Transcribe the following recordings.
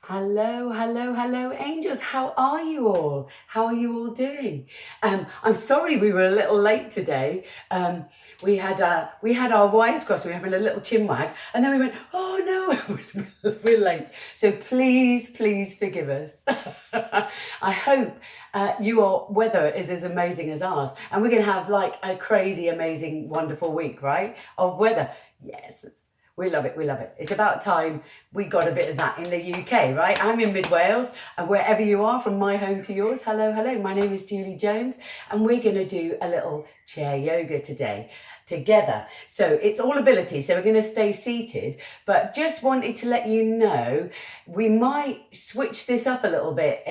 Hello, hello, hello, angels. How are you all? How are you all doing? I'm sorry we were a little late today. We had our wires crossed. We were having a little chin wag, and then we went, oh no, we're late. So please, please forgive us. I hope your weather is as amazing as ours, and we're going to have like a crazy, amazing, wonderful week, right? Of weather. Yes. We love it. We love it. It's about time we got a bit of that in the UK, right? I'm in Mid Wales, and wherever you are, from my home to yours, hello, hello. My name is Julie Jones, and we're going to do a little chair yoga today together. So it's all ability. So we're going to stay seated, but just wanted to let you know we might switch this up a little bit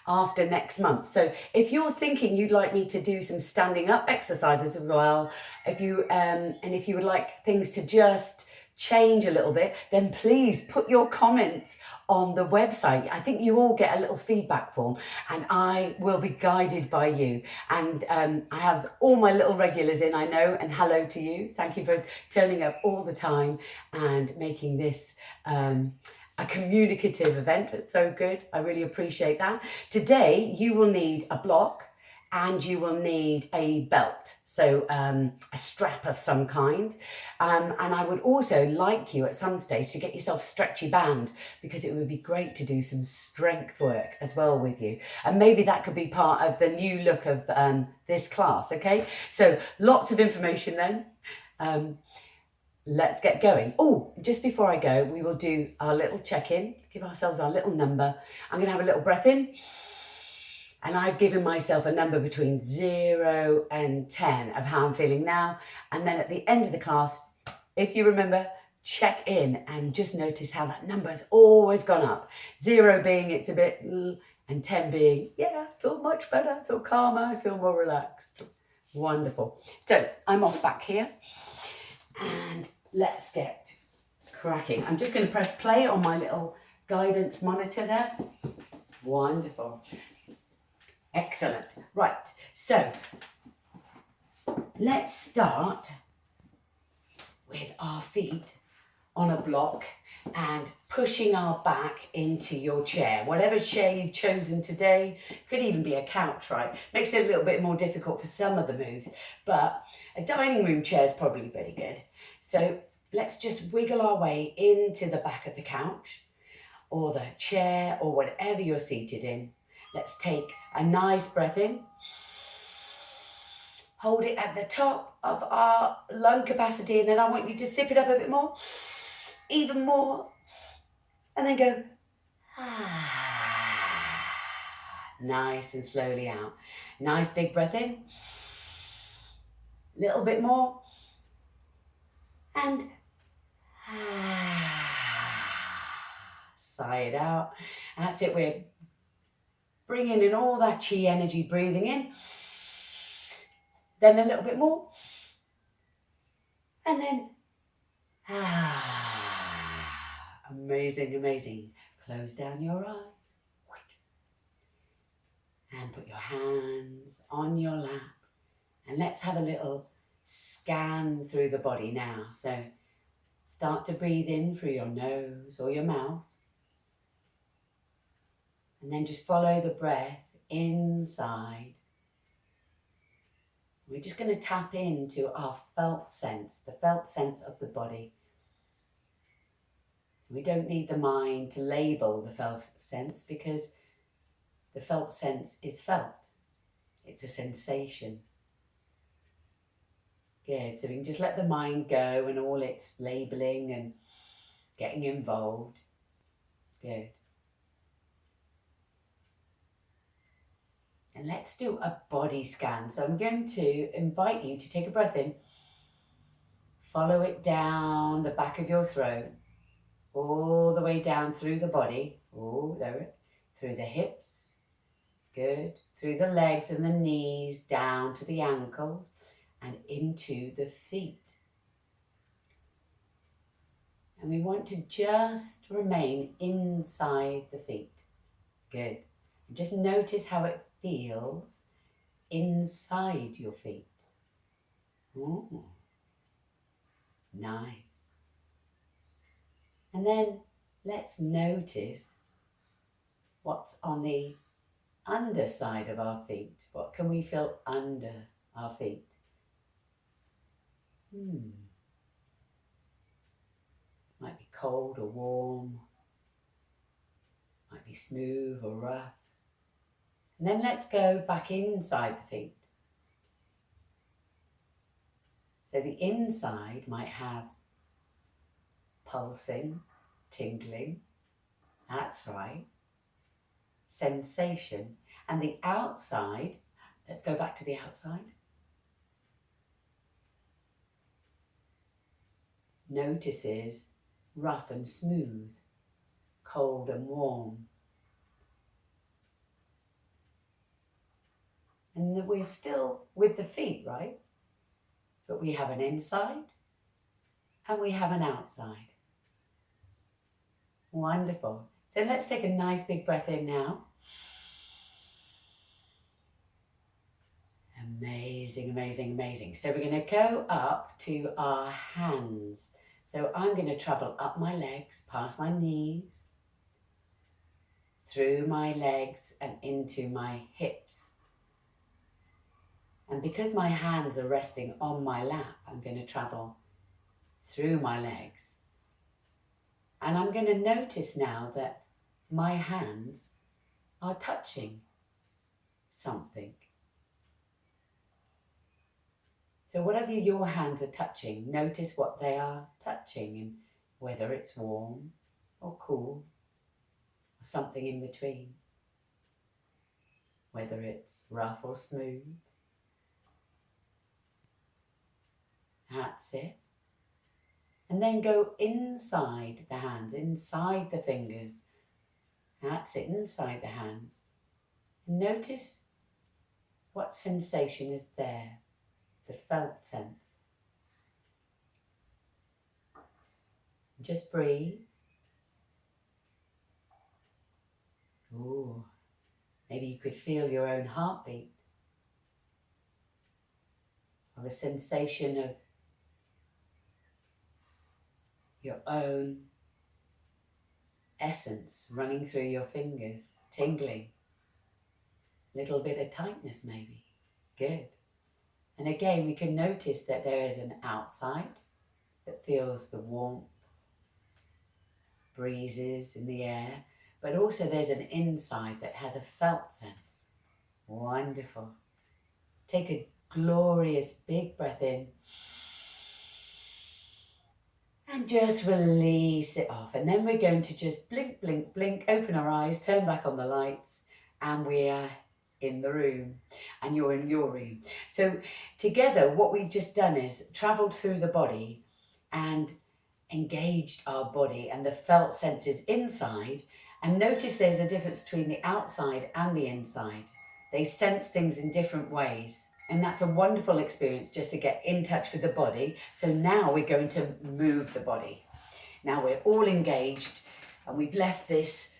after next month. So if you're thinking you'd like me to do some standing up exercises as well, if you would like things to just change a little bit, then please put your comments on the website. I think you all get a little feedback form, and I will be guided by you. And I have all my little regulars in, I know, and hello to you. Thank you for turning up all the time and making this a communicative event. It's so good. I really appreciate that. Today, you will need a block, and you will need a belt, so a strap of some kind. And I would also like you at some stage to get yourself a stretchy band, because it would be great to do some strength work as well with you. And maybe that could be part of the new look of this class, okay? So lots of information then. Let's get going. Oh, just before I go, we will do our little check-in, give ourselves our little number. I'm going to have a little breath in. And I've given myself a number between 0 and 10 of how I'm feeling now. And then at the end of the class, if you remember, check in and just notice how that number has always gone up. 0 being it's a bit, and 10 being, yeah, I feel much better, I feel calmer, I feel more relaxed. Wonderful. So I'm off back here, and let's get cracking. I'm just going to press play on my little guidance monitor there. Wonderful. Excellent. Right, so let's start with our feet on a block and pushing our back into your chair. Whatever chair you've chosen today, could even be a couch, right? Makes it a little bit more difficult for some of the moves, but a dining room chair is probably pretty good. So let's just wiggle our way into the back of the couch or the chair or whatever you're seated in. Let's take a nice breath in. Hold it at the top of our lung capacity, and then I want you to zip it up a bit more, even more, and then go, nice and slowly out. Nice big breath in, little bit more, and sigh it out. That's it, we're bringing in all that chi energy, breathing in, then a little bit more, and then, amazing, amazing. Close down your eyes, and put your hands on your lap, and let's have a little scan through the body now. So start to breathe in through your nose or your mouth, and then just follow the breath inside. We're just going to tap into our felt sense, the felt sense of the body. We don't need the mind to label the felt sense, because the felt sense is felt. It's a sensation. Good, so we can just let the mind go and all its labeling and getting involved. Good. And let's do a body scan. So I'm going to invite you to take a breath in, follow it down the back of your throat, all the way down through the body. Oh, there, through the hips. Good. Through the legs and the knees, down to the ankles and into the feet. And we want to just remain inside the feet. Good. And just notice how it feels inside your feet. Ooh. Nice. And then let's notice what's on the underside of our feet. What can we feel under our feet? Might be cold or warm, might be smooth or rough. And then let's go back inside the feet. So the inside might have pulsing, tingling, that's right, sensation. And the outside, let's go back to the outside. Notices rough and smooth, cold and warm. And we're still with the feet, right? But we have an inside and we have an outside. Wonderful. So let's take a nice big breath in now. Amazing, amazing, amazing. So we're going to go up to our hands. So I'm going to travel up my legs, past my knees, through my legs and into my hips. And because my hands are resting on my lap, I'm going to travel through my legs. And I'm going to notice now that my hands are touching something. So whatever your hands are touching, notice what they are touching and whether it's warm or cool or something in between. Whether it's rough or smooth. That's it. And then go inside the hands, inside the fingers. That's it, inside the hands. And notice what sensation is there, the felt sense. Just breathe. Ooh, maybe you could feel your own heartbeat. Or the sensation of your own essence running through your fingers, tingling. Little bit of tightness maybe. Good. And again, we can notice that there is an outside that feels the warmth, breezes in the air, but also there's an inside that has a felt sense. Wonderful. Take a glorious big breath in. And just release it off. And then we're going to just blink, blink, blink, open our eyes, turn back on the lights, and we're in the room. And you're in your room. So together, what we've just done is travelled through the body and engaged our body and the felt senses inside. And notice there's a difference between the outside and the inside. They sense things in different ways. And that's a wonderful experience just to get in touch with the body. So now we're going to move the body. Now we're all engaged and we've left this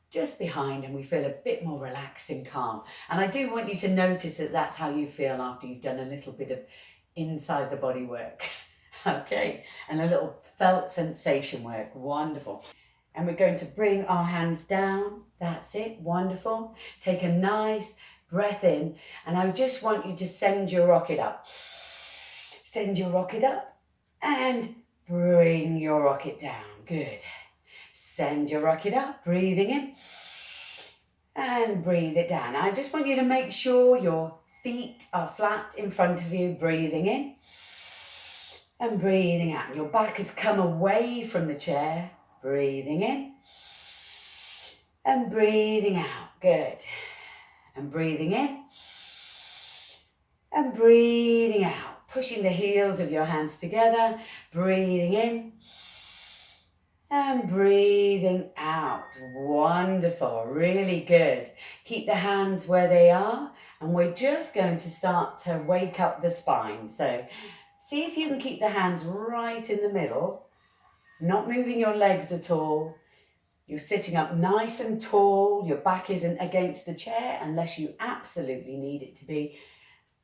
just behind and we feel a bit more relaxed and calm. And I do want you to notice that that's how you feel after you've done a little bit of inside the body work. Okay, and a little felt sensation work. Wonderful. And we're going to bring our hands down. That's it. Wonderful. Take a nice breath in, and I just want you to send your rocket up. Send your rocket up and bring your rocket down. Good. Send your rocket up, breathing in and breathe it down. I just want you to make sure your feet are flat in front of you, breathing in and breathing out. Your back has come away from the chair, breathing in and breathing out. Good. And breathing in and breathing out. Pushing the heels of your hands together, breathing in and breathing out. Wonderful, really good. Keep the hands where they are and we're just going to start to wake up the spine. So see if you can keep the hands right in the middle, not moving your legs at all. You're sitting up nice and tall, your back isn't against the chair unless you absolutely need it to be.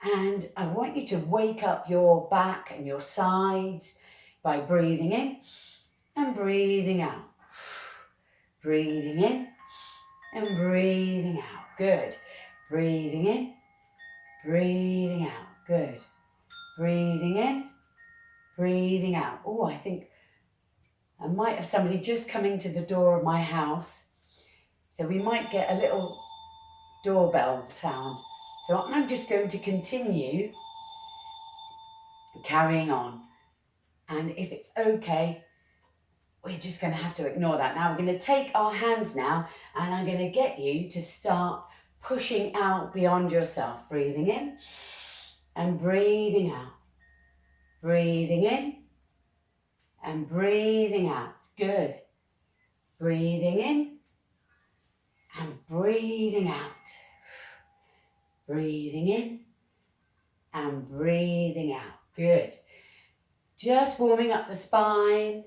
And I want you to wake up your back and your sides by breathing in and breathing out. Breathing in and breathing out. Good. Breathing in, breathing out. Good. Breathing in, breathing out. Oh, I think I might have somebody just coming to the door of my house. So we might get a little doorbell sound. So I'm just going to continue carrying on. And if it's okay, we're just going to have to ignore that. Now we're going to take our hands now and I'm going to get you to start pushing out beyond yourself. Breathing in and breathing out. Breathing in and breathing out. Good. Breathing in and breathing out. Breathing in and breathing out. Good. Just warming up the spine.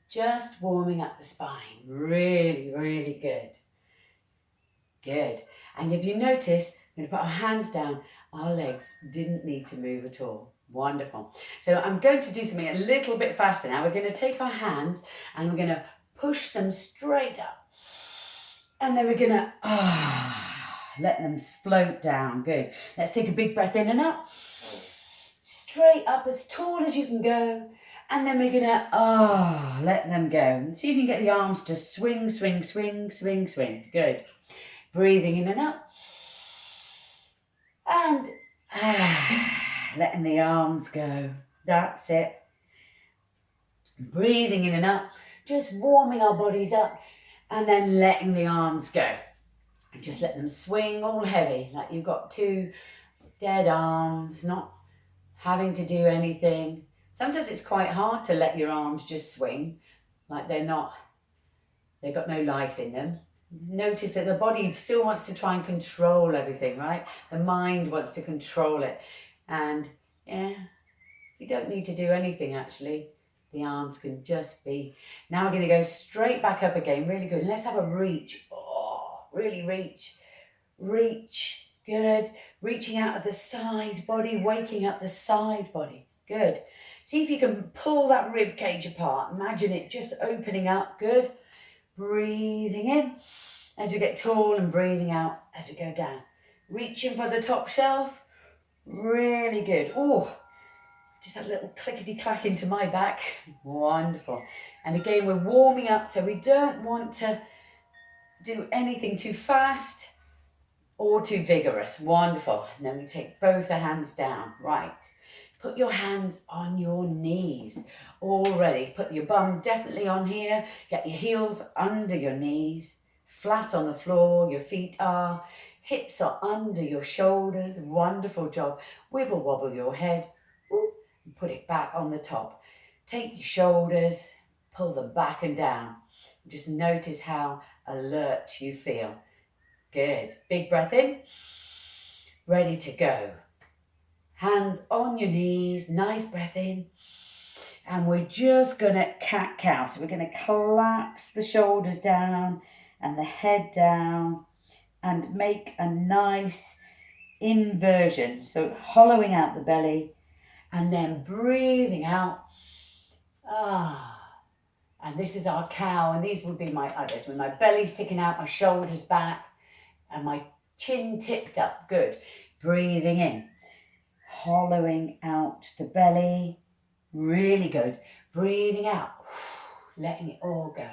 Just warming up the spine. Really, really good. Good. And if you notice, we're going to put our hands down. Our legs didn't need to move at all. Wonderful. So I'm going to do something a little bit faster now. We're going to take our hands and we're going to push them straight up. And then we're going to let them float down. Good. Let's take a big breath in and up. Straight up as tall as you can go. And then we're going to let them go. And see if you can get the arms to swing, swing, swing, swing, swing. Good. Breathing in and up. And letting the arms go. That's it. Breathing in and up. Just warming our bodies up. And then letting the arms go. And just let them swing all heavy. Like you've got two dead arms. Not having to do anything. Sometimes it's quite hard to let your arms just swing. Like they've got no life in them. Notice that the body still wants to try and control everything, right? The mind wants to control it. And yeah, you don't need to do anything actually. The arms can just be. Now we're going to go straight back up again. Really good. Let's have a reach. Oh, really reach. Reach. Good. Reaching out of the side body, waking up the side body. Good. See if you can pull that rib cage apart. Imagine it just opening up. Good. Breathing in as we get tall and breathing out as we go down. Reaching for the top shelf. Really good. Oh, just a little clickety-clack into my back. Wonderful. And again, we're warming up, so we don't want to do anything too fast or too vigorous. Wonderful. And then we take both the hands down. Right. Put your hands on your knees. Already. Put your bum definitely on here. Get your heels under your knees. Flat on the floor. Your feet are. Hips are under your shoulders. Wonderful job. Wibble wobble your head. And put it back on the top. Take your shoulders. Pull them back and down. Just notice how alert you feel. Good. Big breath in. Ready to go. Hands on your knees, nice breath in. And we're just going to cat-cow. So we're going to collapse the shoulders down and the head down and make a nice inversion. So hollowing out the belly and then breathing out. And this is our cow. And these would be my others. With my belly sticking out, my shoulders back and my chin tipped up. Good. Breathing in. Hollowing out the belly. Really good. Breathing out. Letting it all go.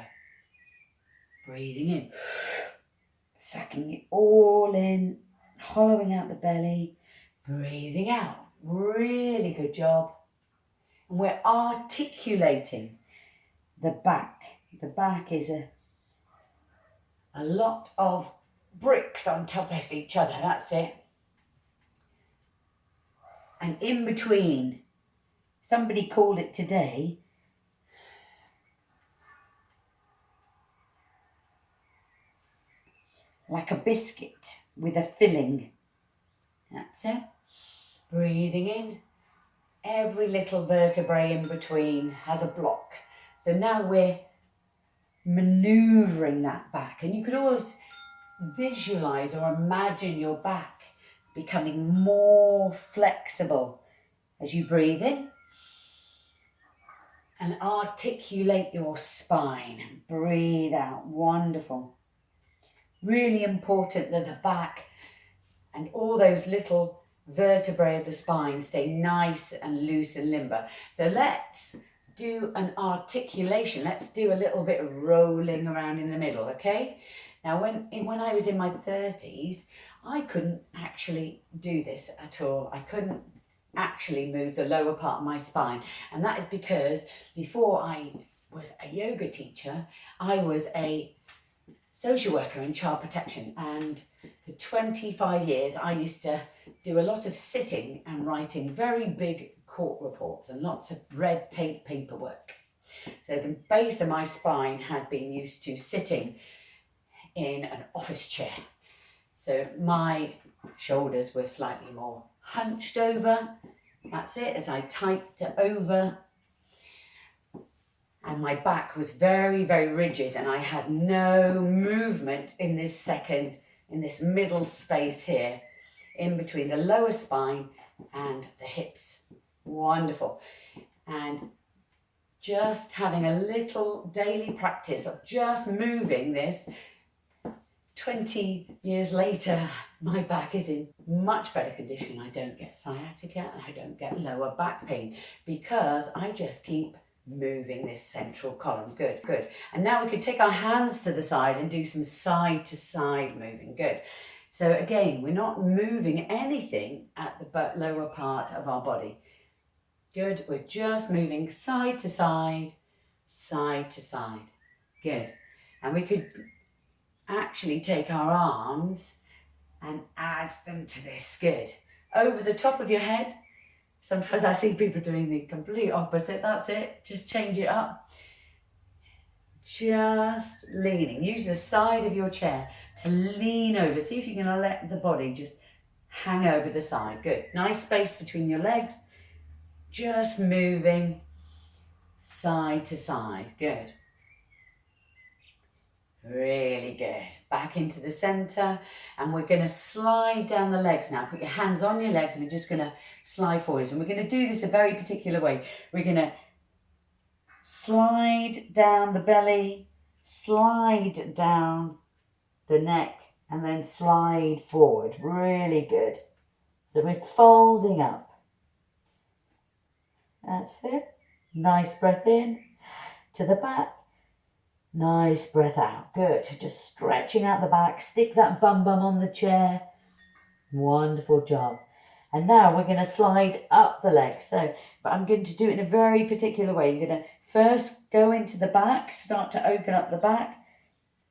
Breathing in. Sucking it all in. Hollowing out the belly. Breathing out. Really good job. And we're articulating the back. The back is a lot of bricks on top of each other. That's it. And in between, somebody called it today, like a biscuit with a filling. That's it. Breathing in. Every little vertebrae in between has a block. So now we're manoeuvring that back. And you could always visualize or imagine your back becoming more flexible as you breathe in and articulate your spine and breathe out. Wonderful. Really important that the back and all those little vertebrae of the spine stay nice and loose and limber. So let's do an articulation. Let's do a little bit of rolling around in the middle, okay? Now, when I was in my 30s, I couldn't actually do this at all. I couldn't actually move the lower part of my spine. And that is because before I was a yoga teacher, I was a social worker in child protection. And for 25 years, I used to do a lot of sitting and writing very big court reports and lots of red tape paperwork. So the base of my spine had been used to sitting in an office chair. So my shoulders were slightly more hunched over. That's it, as I typed it over. And my back was very, very rigid, and I had no movement in this middle space here, in between the lower spine and the hips. Wonderful. And just having a little daily practice of just moving this. 20 years later, my back is in much better condition. I don't get sciatica and I don't get lower back pain because I just keep moving this central column. Good, good. And now we could take our hands to the side and do some side to side moving. Good. So again, we're not moving anything at the lower part of our body. Good. We're just moving side to side, side to side. Good. And we could actually take our arms and add them to this. Good. Over the top of your head. Sometimes I see people doing the complete opposite. That's it. Just change it up. Just leaning. Use the side of your chair to lean over. See if you can let the body just hang over the side. Good. Nice space between your legs. Just moving side to side. Good. Really good. Back into the center, and we're going to slide down the legs now. Put your hands on your legs and we're just going to slide forwards, and we're going to do this a very particular way. We're going to slide down the belly, slide down the neck, and then slide forward. Really good. So we're folding up. That's it. Nice breath in to the back. Nice breath out. Good. Just stretching out the back. Stick that bum on the chair. Wonderful job. And now we're going to slide up the legs. But I'm going to do it in a very particular way. You're going to first go into the back, start to open up the back,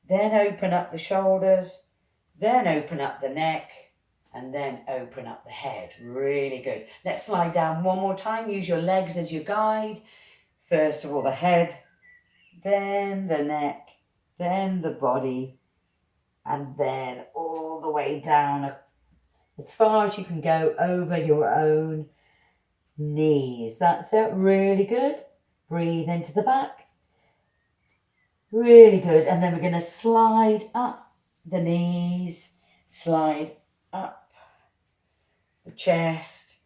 then open up the shoulders, then open up the neck, and then open up the head. Really good. Let's slide down one more time. Use your legs as your guide. First of all, the head, then the neck, then the body, and then all the way down as far as you can go over your own knees. That's it. Really good. Breathe into the back. Really good. And then we're going to slide up the knees, slide up the chest,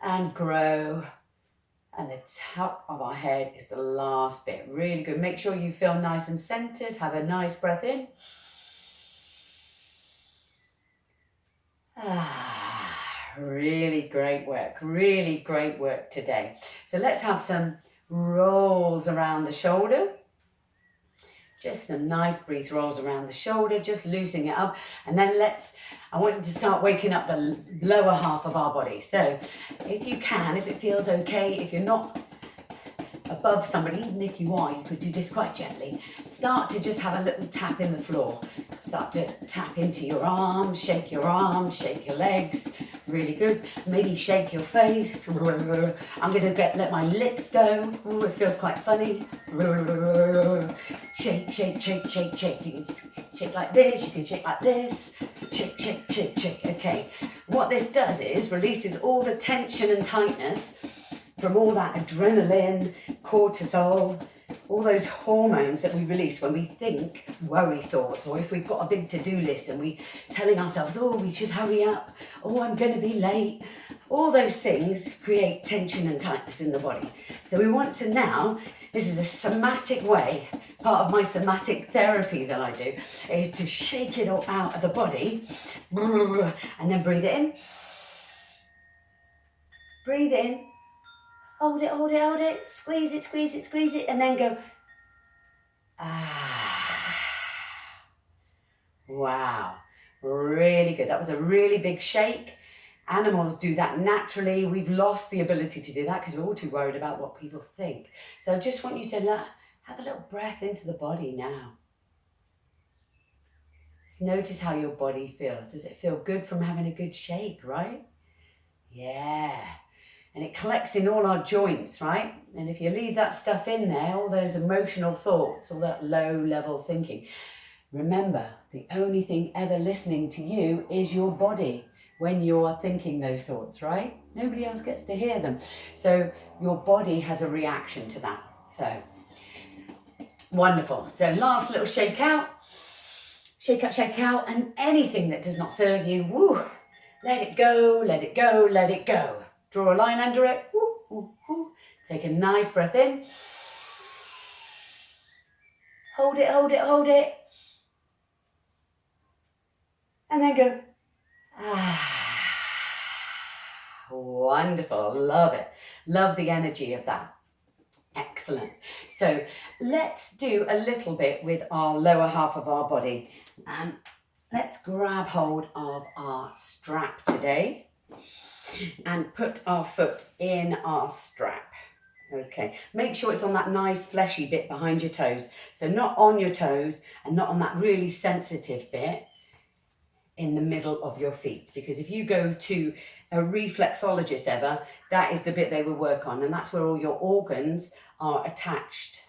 and grow. And the top of our head is the last bit. Really good. Make sure you feel nice and centered. Have a nice breath in. Really great work. Really great work today. So let's have some rolls around the shoulder. Just some nice breath rolls around the shoulder, just loosening it up. And then I want you to start waking up the lower half of our body. So if you can, if it feels okay, if you're not above somebody, even if you are, you could do this quite gently. Start to just have a little tap in the floor. Start to tap into your arms, shake your legs. Really good. Maybe shake your face. I'm going to let my lips go. Ooh, it feels quite funny. Shake, shake, shake, shake, shake. You can shake like this. You can shake like this. Shake, shake, shake, shake. Okay. What this does is releases all the tension and tightness from all that adrenaline, cortisol, all those hormones that we release when we think worry thoughts, or if we've got a big to-do list and we're telling ourselves, oh, we should hurry up, oh, I'm going to be late. All those things create tension and tightness in the body. So we want to now, this is a somatic way part of my somatic therapy that I do, is to shake it all out of the body, and then breathe it in, breathe it in, hold it, hold it, hold it, squeeze it, squeeze it, squeeze it, and then go, ah. Wow, really good. That was a really big shake. Animals do that naturally. We've lost the ability to do that because we're all too worried about what people think. So I just want you to have a little breath into the body now. Just notice how your body feels. Does it feel good from having a good shake, right? Yeah. And it collects in all our joints, right? And if you leave that stuff in there, all those emotional thoughts, all that low level thinking, remember, the only thing ever listening to you is your body when you're thinking those thoughts, right? Nobody else gets to hear them. So your body has a reaction to that. So, wonderful. So last little shake out, and anything that does not serve you, woo, let it go, let it go, let it go. Draw a line under it, woo, woo, woo. Take a nice breath in. Hold it, hold it, hold it. And then go, ah. Wonderful, love it. Love the energy of that. Excellent. So let's do a little bit with our lower half of our body. Let's grab hold of our strap today and put our foot in our strap. Okay, make sure it's on that nice fleshy bit behind your toes. So not on your toes and not on that really sensitive bit in the middle of your feet. Because if you go to a reflexologist ever, that is the bit they will work on, and that's where all your organs are attached.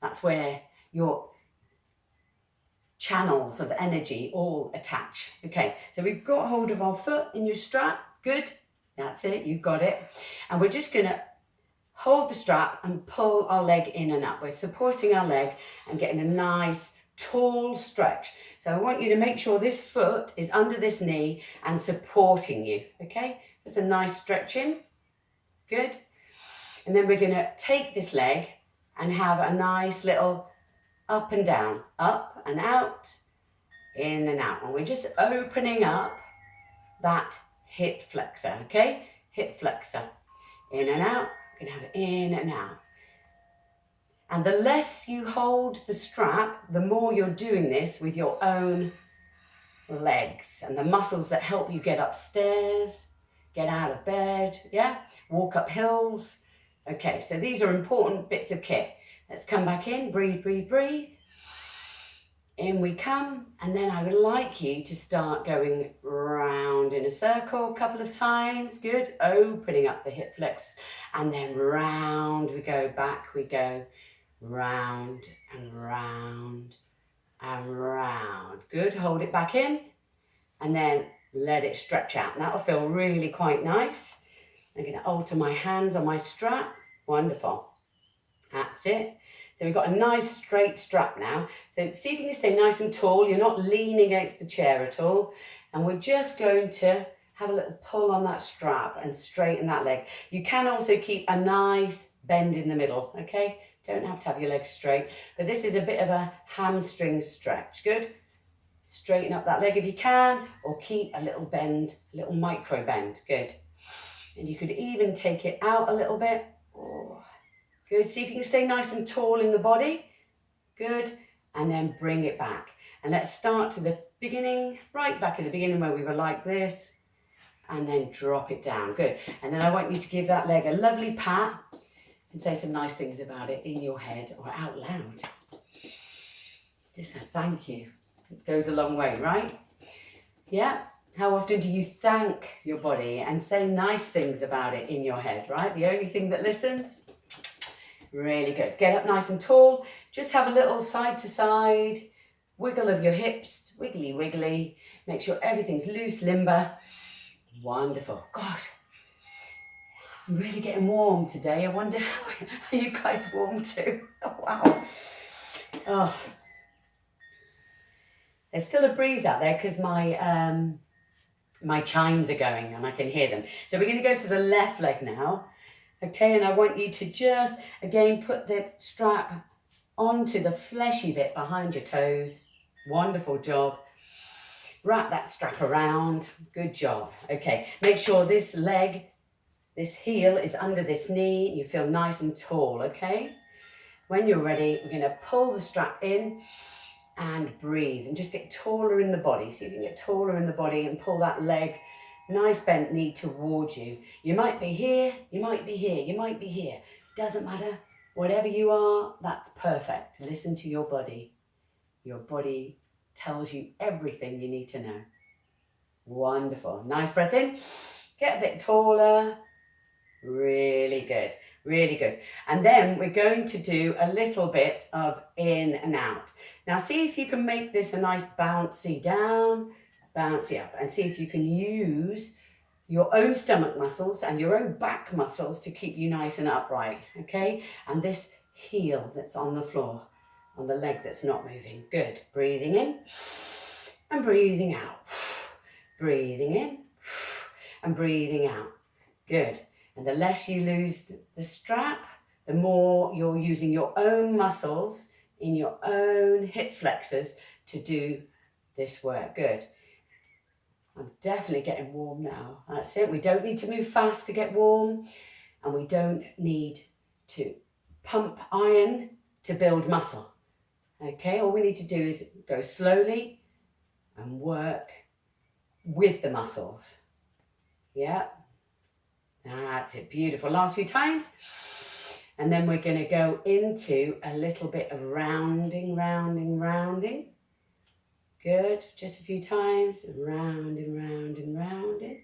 That's where your channels of energy all attach. Okay, so we've got hold of our foot in your strap. Good, that's it, you've got it. And we're just gonna hold the strap and pull our leg in and up. We're supporting our leg and getting a nice tall stretch. So I want you to make sure this foot is under this knee and supporting you, okay? Just a nice stretch in, good. And then we're gonna take this leg and have a nice little up and down, up and out, in and out. And we're just opening up that hip flexor, okay? Hip flexor, in and out, we're gonna have it in and out. And the less you hold the strap, the more you're doing this with your own legs and the muscles that help you get upstairs, get out of bed, yeah? Walk up hills. Okay, so these are important bits of kit. Let's come back in, breathe, breathe, breathe. In we come, and then I would like you to start going round in a circle a couple of times. Good, opening up the hip flex, and then round we go, back we go, round and round and round. Good, hold it back in, and then let it stretch out. And that'll feel really quite nice. I'm going to alter my hands on my strap. Wonderful. That's it. So we've got a nice straight strap now. So see if you can stay nice and tall. You're not leaning against the chair at all. And we're just going to have a little pull on that strap and straighten that leg. You can also keep a nice bend in the middle, okay? Don't have to have your legs straight, but this is a bit of a hamstring stretch. Good. Straighten up that leg if you can, or keep a little bend, a little micro bend. Good. And you could even take it out a little bit. Oh. Good, see if you can stay nice and tall in the body. Good, and then bring it back. And let's start to the beginning, right back at the beginning where we were like this, and then drop it down, good. And then I want you to give that leg a lovely pat and say some nice things about it in your head or out loud. Just a thank you. It goes a long way, right? Yeah, how often do you thank your body and say nice things about it in your head, right? The only thing that listens. Really good. Get up nice and tall. Just have a little side to side wiggle of your hips, wiggly wiggly. Make sure everything's loose, limber. Wonderful. Gosh, I'm really getting warm today. I wonder how are you guys warm too? Oh, wow. Oh. There's still a breeze out there because my chimes are going and I can hear them. So we're going to go to the left leg now. Okay, and I want you to just, again, put the strap onto the fleshy bit behind your toes. Wonderful job. Wrap that strap around. Good job. Okay, make sure this leg, this heel is under this knee. You feel nice and tall, okay? When you're ready, we're going to pull the strap in and breathe and just get taller in the body. See if you can get taller in the body and pull that leg, nice bent knee towards you. You might be here, you might be here, you might be here. Doesn't matter. Whatever you are, that's perfect. Listen to your body. Your body tells you everything you need to know. Wonderful. Nice breath in. Get a bit taller. Really good. Really good. And then we're going to do a little bit of in and out. Now see if you can make this a nice bouncy down, bouncy up, and see if you can use your own stomach muscles and your own back muscles to keep you nice and upright, okay? And this heel that's on the floor, on the leg that's not moving. Good. Breathing in and breathing out. Breathing in and breathing out. Good. And the less you lose the strap, the more you're using your own muscles in your own hip flexors to do this work. Good. I'm definitely getting warm now. That's it. We don't need to move fast to get warm, and we don't need to pump iron to build muscle. Okay, all we need to do is go slowly and work with the muscles. Yeah. That's it, beautiful. Last few times. And then we're going to go into a little bit of rounding, rounding, rounding. Good, just a few times. Rounding, rounding, rounding.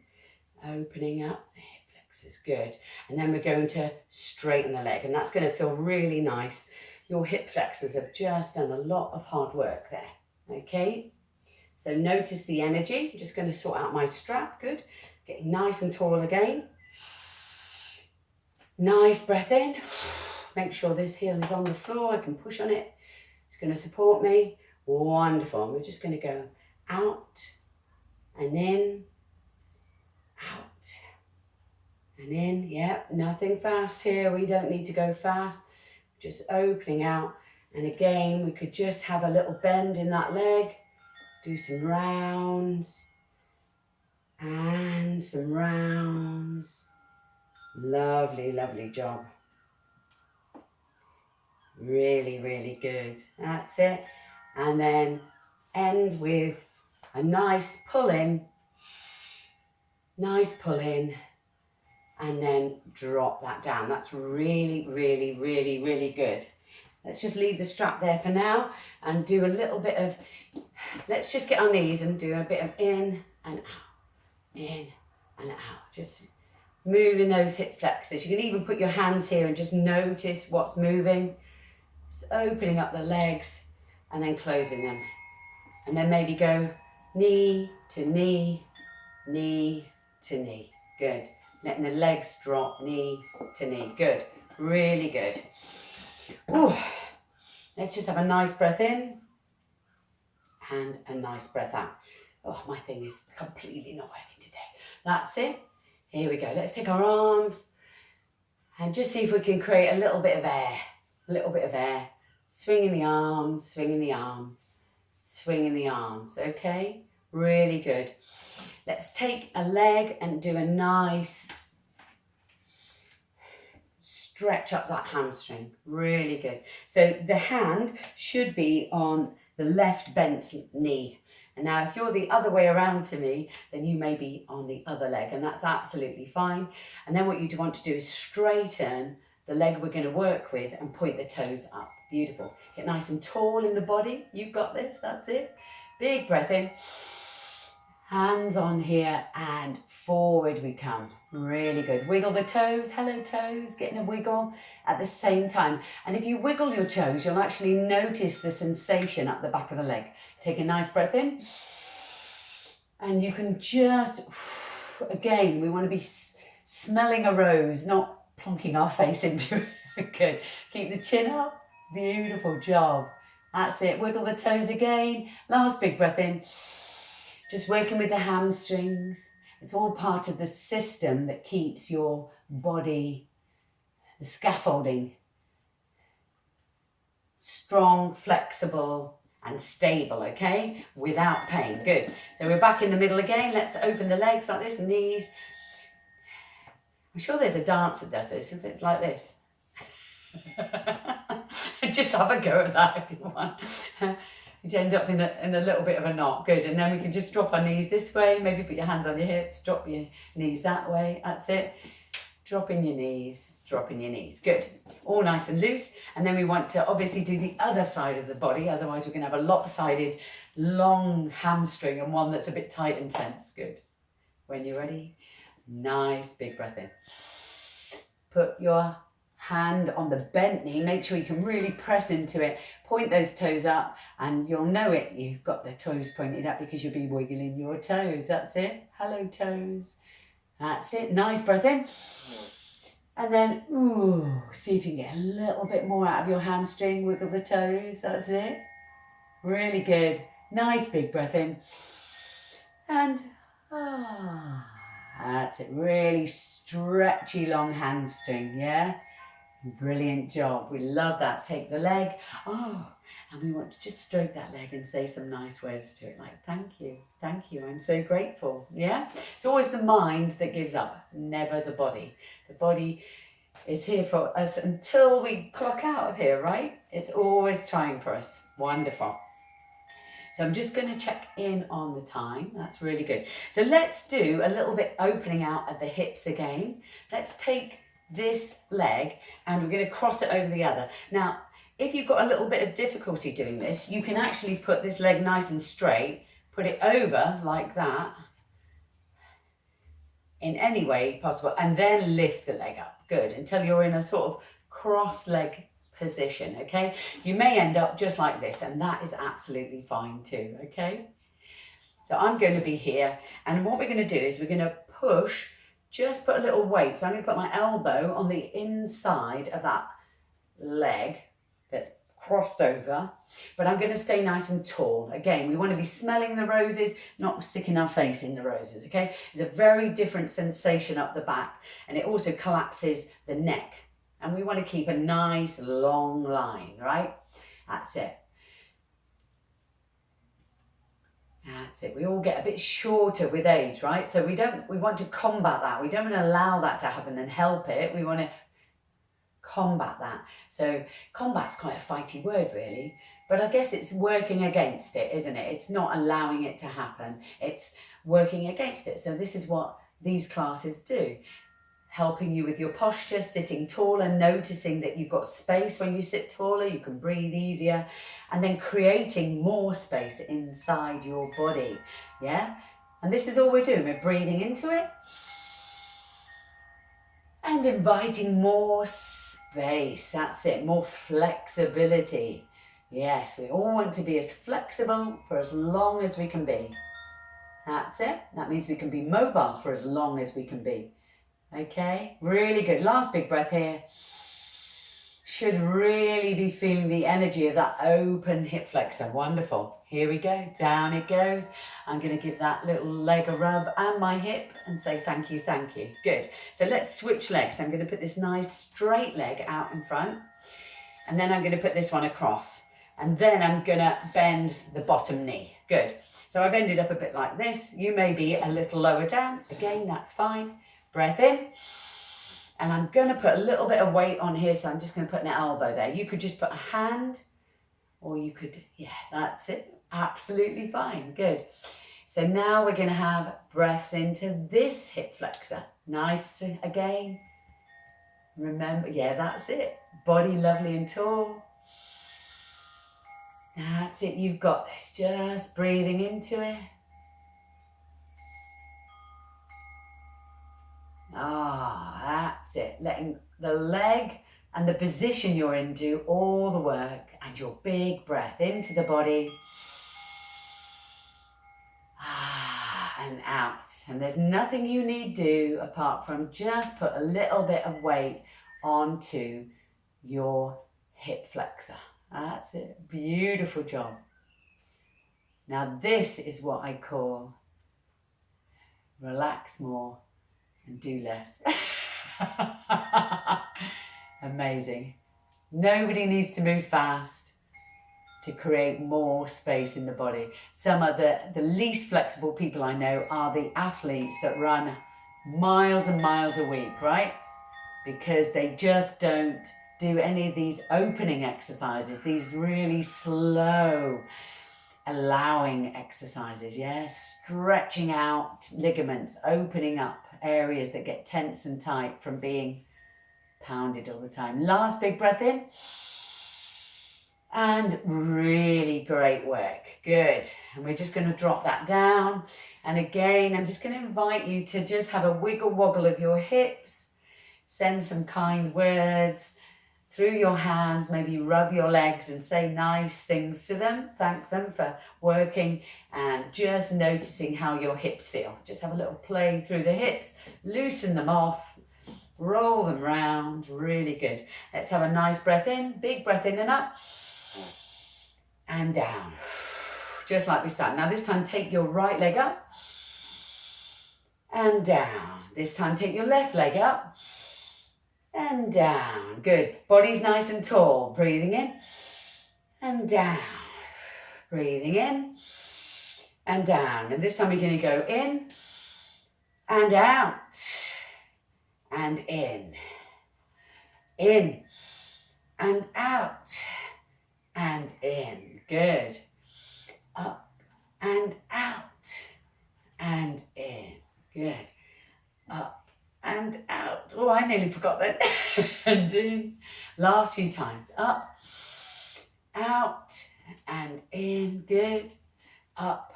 Opening up the hip flexors, good. And then we're going to straighten the leg, and that's going to feel really nice. Your hip flexors have just done a lot of hard work there, okay? So notice the energy. I'm just going to sort out my strap, good. Getting nice and tall again. Nice breath in. Make sure this heel is on the floor. I can push on it. It's going to support me. Wonderful. And we're just going to go out and in, out and in. Yep, nothing fast here. We don't need to go fast. Just opening out. And again, we could just have a little bend in that leg. Do some rounds and some rounds. Lovely, lovely job. Really, really good. That's it. And then end with a nice pull in. Nice pull in. And then drop that down. That's really, really, really, really good. Let's just leave the strap there for now and do a little bit of, let's just get on knees and do a bit of in and out. In and out. Just moving those hip flexors. You can even put your hands here and just notice what's moving. Just opening up the legs and then closing them. And then maybe go knee to knee, knee to knee. Good. Letting the legs drop, knee to knee. Good. Really good. Ooh. Let's just have a nice breath in and a nice breath out. Oh, my thing is completely not working today. That's it. Here we go. Let's take our arms and just see if we can create a little bit of air. A little bit of air. Swinging the arms, swinging the arms, swinging the arms. Okay? Really good. Let's take a leg and do a nice stretch up that hamstring. Really good. So the hand should be on the left bent knee. And now if you're the other way around to me, then you may be on the other leg, and that's absolutely fine. And then what you want to do is straighten the leg we're going to work with and point the toes up. Beautiful. Get nice and tall in the body. You've got this. That's it. Big breath in. Hands on here and forward we come. Really good. Wiggle the toes. Hello toes. Getting a wiggle at the same time. And if you wiggle your toes, you'll actually notice the sensation up the back of the leg. Take a nice breath in. And you can just, again, we want to be smelling a rose, not plonking our face into it. Good. Keep the chin up. Beautiful job. That's it. Wiggle the toes again. Last big breath in. Just working with the hamstrings. It's all part of the system that keeps your body, the scaffolding, strong, flexible, and stable, okay? Without pain. Good. So we're back in the middle again. Let's open the legs like this, knees. I'm sure there's a dance that does this. It's like this. Just have a go at that if you want. You end up in a little bit of a knot. Good. And then we can just drop our knees this way. Maybe put your hands on your hips. Drop your knees that way. That's it. Dropping your knees. Dropping your knees. Good. All nice and loose. And then we want to obviously do the other side of the body. Otherwise we're going to have a lopsided, long hamstring and one that's a bit tight and tense. Good. When you're ready, nice big breath in. Put your hand on the bent knee. Make sure you can really press into it. Point those toes up and you'll know it. You've got the toes pointed up because you'll be wiggling your toes. That's it. Hello, toes. That's it. Nice breath in. And then, ooh, see if you can get a little bit more out of your hamstring. Wiggle the toes. That's it. Really good. Nice big breath in. And, that's it. Really stretchy long hamstring, yeah? Brilliant job. We love that. Take the leg. And we want to just stroke that leg and say some nice words to it, like, thank you, I'm so grateful, yeah? It's always the mind that gives up, never the body. The body is here for us until we clock out of here, right? It's always trying for us. Wonderful. So I'm just going to check in on the time. That's really good. So let's do a little bit opening out at the hips again. Let's take this leg and we're going to cross it over the other. Now, if you've got a little bit of difficulty doing this, you can actually put this leg nice and straight, put it over like that, in any way possible, and then lift the leg up. Good, until you're in a sort of cross leg position, okay? You may end up just like this, and that is absolutely fine too, okay? So I'm going to be here, and what we're going to do is we're going to push, just put a little weight. So I'm going to put my elbow on the inside of that leg that's crossed over, but I'm going to stay nice and tall. Again, we want to be smelling the roses, not sticking our face in the roses, okay? It's a very different sensation up the back, and it also collapses the neck. And we want to keep a nice long line, right? That's it. That's it. We all get a bit shorter with age, right? So we want to combat that. We don't want to allow that to happen and help it. We want to combat that. So combat's quite a fighty word really, but I guess it's working against it, isn't it? It's not allowing it to happen. It's working against it. So this is what these classes do. Helping you with your posture, sitting taller, noticing that you've got space when you sit taller, you can breathe easier, and then creating more space inside your body, yeah? And this is all we're doing. We're breathing into it and inviting more space. That's it, more flexibility. Yes, we all want to be as flexible for as long as we can be. That's it. That means we can be mobile for as long as we can be. Okay, really good. Last big breath here. Should really be feeling the energy of that open hip flexor. Wonderful. Here we go. Down it goes. I'm going to give that little leg a rub and my hip and say thank you, thank you. Good. So let's switch legs. I'm going to put this nice straight leg out in front, and then I'm going to put this one across, and then I'm going to bend the bottom knee. Good. So I've ended up a bit like this. You may be a little lower down. Again, that's fine. Breath in, and I'm going to put a little bit of weight on here, so I'm just going to put an elbow there. You could just put a hand, or you could, yeah, that's it. Absolutely fine. Good. So now we're going to have breaths into this hip flexor. Nice again. Remember, yeah, that's it. Body lovely and tall. That's it. You've got this. Just breathing into it. That's it. Letting the leg and the position you're in do all the work, and your big breath into the body. And out. And there's nothing you need do apart from just put a little bit of weight onto your hip flexor. That's it. Beautiful job. Now this is what I call relax more and do less. Amazing. Nobody needs to move fast to create more space in the body. Some of the least flexible people I know are the athletes that run miles and miles a week, right? Because they just don't do any of these opening exercises, these really slow allowing exercises, yeah? Stretching out ligaments, opening up areas that get tense and tight from being pounded all the time. Last big breath in. And really great work. Good. And we're just going to drop that down. And again, I'm just going to invite you to just have a wiggle woggle of your hips. Send some kind words through your hands. Maybe rub your legs and say nice things to them. Thank them for working and just noticing how your hips feel. Just have a little play through the hips. Loosen them off. Roll them round. Really good. Let's have a nice breath in. Big breath in and up. And down, just like we started. Now this time take your right leg up and down. This time take your left leg up and down. Good. Body's nice and tall. Breathing in and down. Breathing in and down. And this time we're going to go in and out and in and out. And in. Good. Up and out and in. Good. Up and out. Oh, I nearly forgot that. And in. Last few times. Up, out and in. Good. Up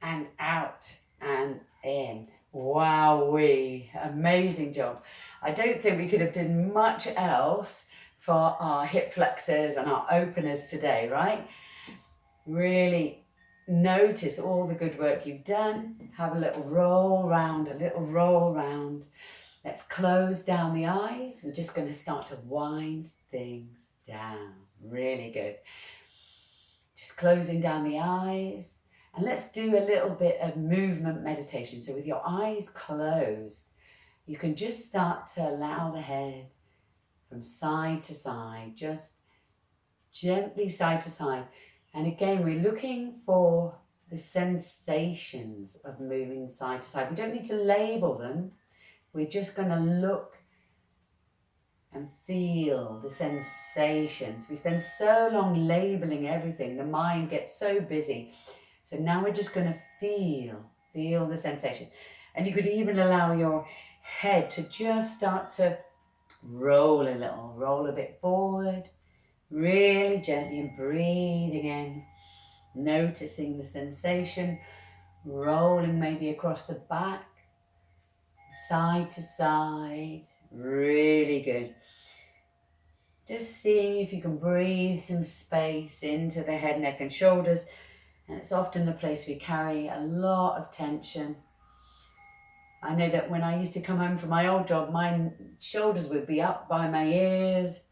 and out and in. Wowee. Amazing job. I don't think we could have done much else for our hip flexors and our openers today, right? Really notice all the good work you've done. Have a little roll round, a little roll round. Let's close down the eyes. We're just going to start to wind things down. Really good. Just closing down the eyes. And let's do a little bit of movement meditation. So with your eyes closed, you can just start to allow the head from side to side, just gently side to side. And again, we're looking for the sensations of moving side to side. We don't need to label them. We're just going to look and feel the sensations. We spend so long labeling everything. The mind gets so busy. So now we're just going to feel the sensation. And you could even allow your head to just start to roll a little, roll a bit forward, really gently, and breathing in, noticing the sensation, rolling maybe across the back, side to side, really good. Just seeing if you can breathe some space into the head, neck and shoulders, and it's often the place we carry a lot of tension. I know that when I used to come home from my old job, my shoulders would be up by my ears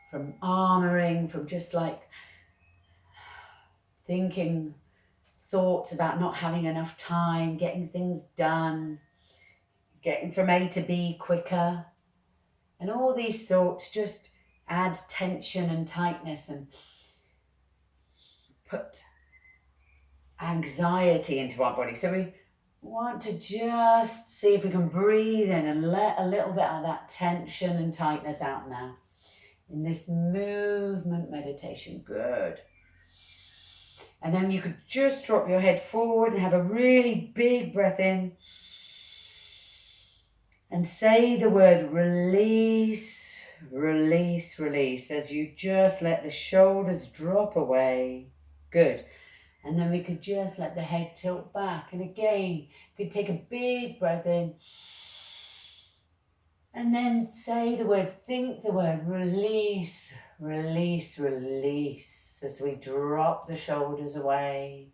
from armouring, from just like thinking thoughts about not having enough time, getting things done, getting from A to B quicker. And all these thoughts just add tension and tightness and put anxiety into our body. So we want to just see if we can breathe in and let a little bit of that tension and tightness out now in this movement meditation. Good. And then you could just drop your head forward and have a really big breath in and say the word release, release, release as you just let the shoulders drop away. Good. And then we could just let the head tilt back. And again, you could take a big breath in. And then say the word, think the word, release, release, release. As we drop the shoulders away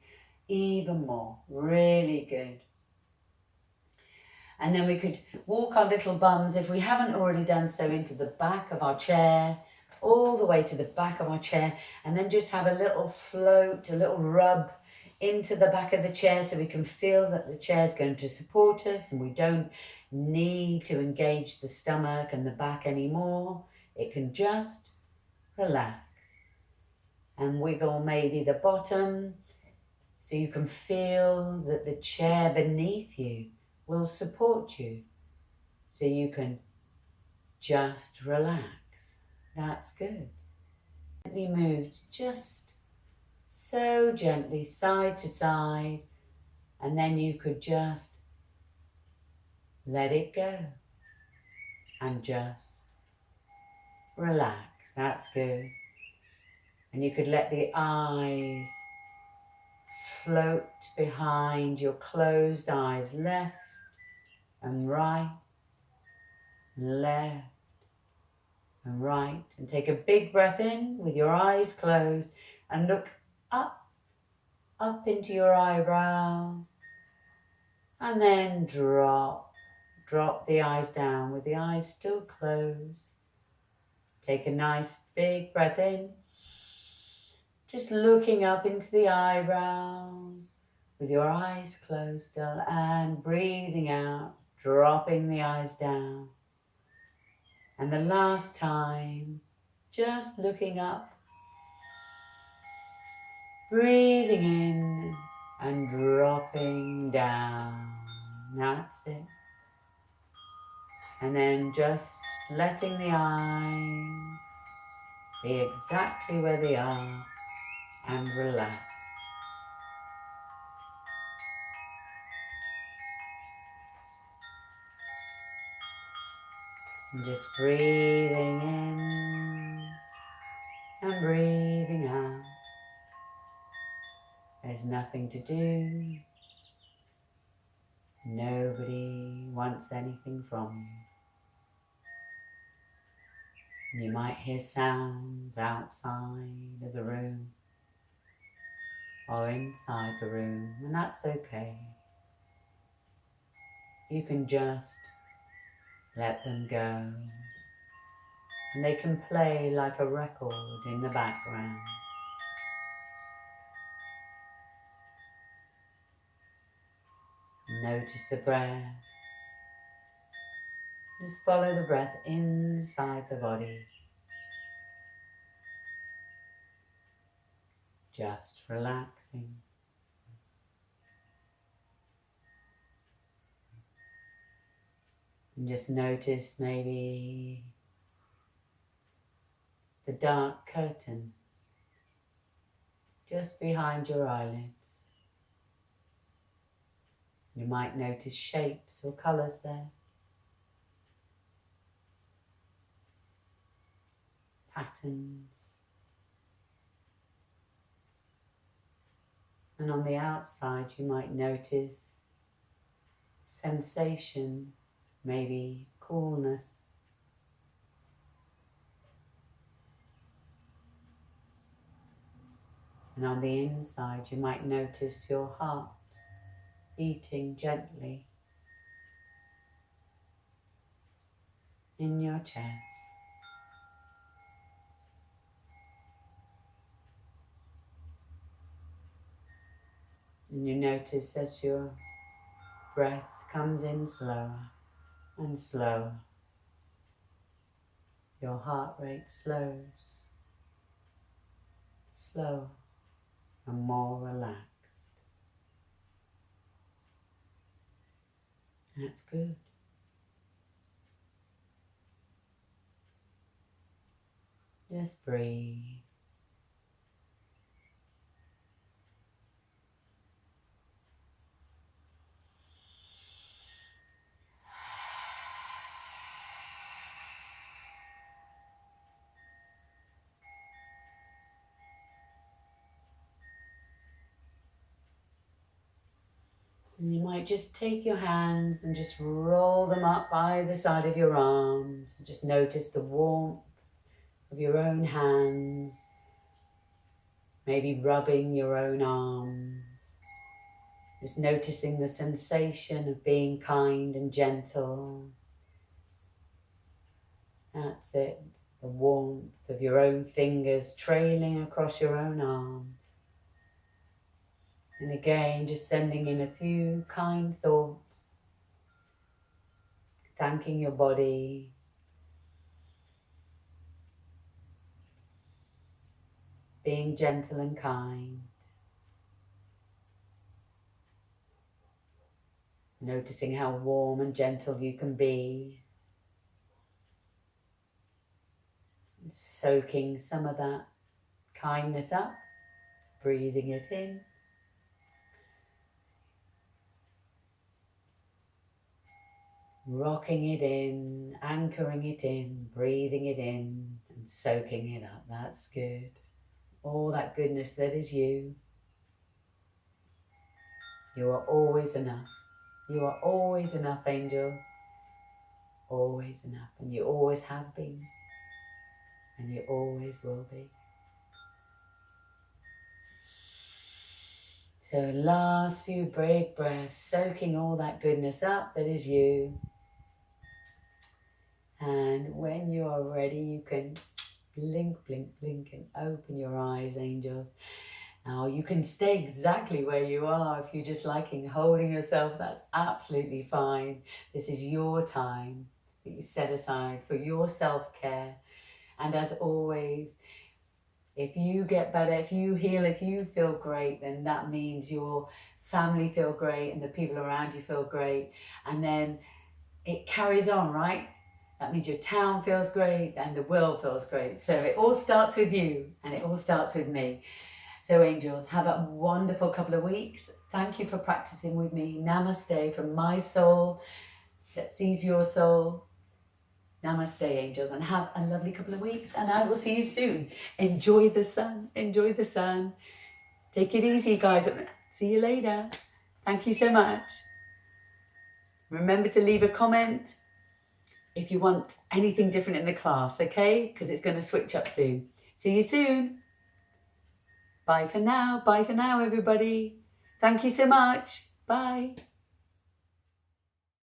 even more. Really good. And then we could walk our little bums, if we haven't already done so, into the back of our chair, all the way to the back of our chair, and then just have a little float, a little rub into the back of the chair so we can feel that the chair is going to support us and we don't need to engage the stomach and the back anymore. It can just relax and wiggle maybe the bottom so you can feel that the chair beneath you will support you. So you can just relax. That's good. Gently moved just so gently side to side, and then you could just let it go and just relax. That's good. And you could let the eyes float behind your closed eyes, left and right, left and right. And take a big breath in with your eyes closed and look up into your eyebrows, and then drop the eyes down with the eyes still closed. Take a nice big breath in, just looking up into the eyebrows with your eyes closed still, and breathing out, dropping the eyes down. And the last time, just looking up, breathing in and dropping down. That's it. And then just letting the eyes be exactly where they are and relax. And just breathing in and breathing out. There's nothing to do. Nobody wants anything from you. You might hear sounds outside of the room or inside the room, and that's okay. You can just let them go, and they can play like a record in the background. Notice the breath. Just follow the breath inside the body. Just relaxing. And just notice maybe the dark curtain just behind your eyelids. You might notice shapes or colours there. Patterns. And on the outside you might notice sensation, maybe coolness. And on the inside you might notice your heart beating gently in your chest. And you notice as your breath comes in slower and slower, your heart rate slows, slower and more relaxed. That's good. Just breathe. And you might just take your hands and just roll them up either side of your arms. Just notice the warmth of your own hands, maybe rubbing your own arms. Just noticing the sensation of being kind and gentle. That's it. The warmth of your own fingers trailing across your own arms. And again, just sending in a few kind thoughts. Thanking your body being gentle and kind. Noticing how warm and gentle you can be. Soaking some of that kindness up, breathing it in. Rocking it in, anchoring it in, breathing it in and soaking it up. That's good. All that goodness that is you. You are always enough. You are always enough, angels. Always enough. And you always have been. And you always will be. So last few big breaths, soaking all that goodness up that is you. And when you are ready, you can blink, blink, blink and open your eyes, angels. Now you can stay exactly where you are if you're just liking holding yourself. That's absolutely fine. This is your time that you set aside for your self-care. And as always, if you get better, if you heal, if you feel great, then that means your family feel great and the people around you feel great. And then it carries on, right? That means your town feels great and the world feels great. So it all starts with you and it all starts with me. So angels, have a wonderful couple of weeks. Thank you for practicing with me. Namaste from my soul that sees your soul. Namaste, angels, and have a lovely couple of weeks. And I will see you soon. Enjoy the sun. Enjoy the sun. Take it easy, guys. See you later. Thank you so much. Remember to leave a comment if you want anything different in the class, okay? Because it's going to switch up soon. See you soon. Bye for now. Bye for now, everybody. Thank you so much. Bye.